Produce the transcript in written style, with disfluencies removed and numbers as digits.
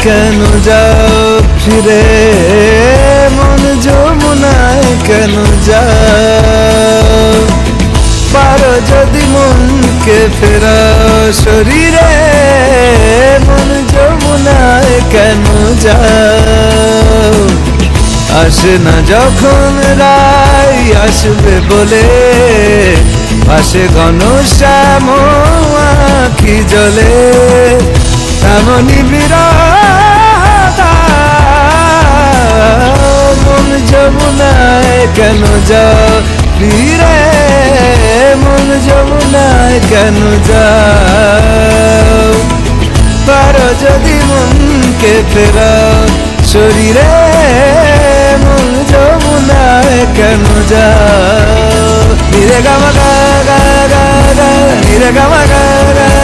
কেন যাও ফিরে, মন যমুনায় কেন যাও? পারো যদি মনকে ফেরাও শরীরে, মন যমুনায় কেন যাও? আসে না যখন রাই আসবে বলে, পাশে ঘনশ্যাম আঁখি জলে, তেমনি বিরহ মন যমুনায় কেন যাও ফিরে, মন যমুনায় কেন যাও? পারো যদি মনকে ফেরাও শরীরে, মন যমুনায় কেন যাও? নিরে গামা গা গা গা, নিরে গামা গা গা।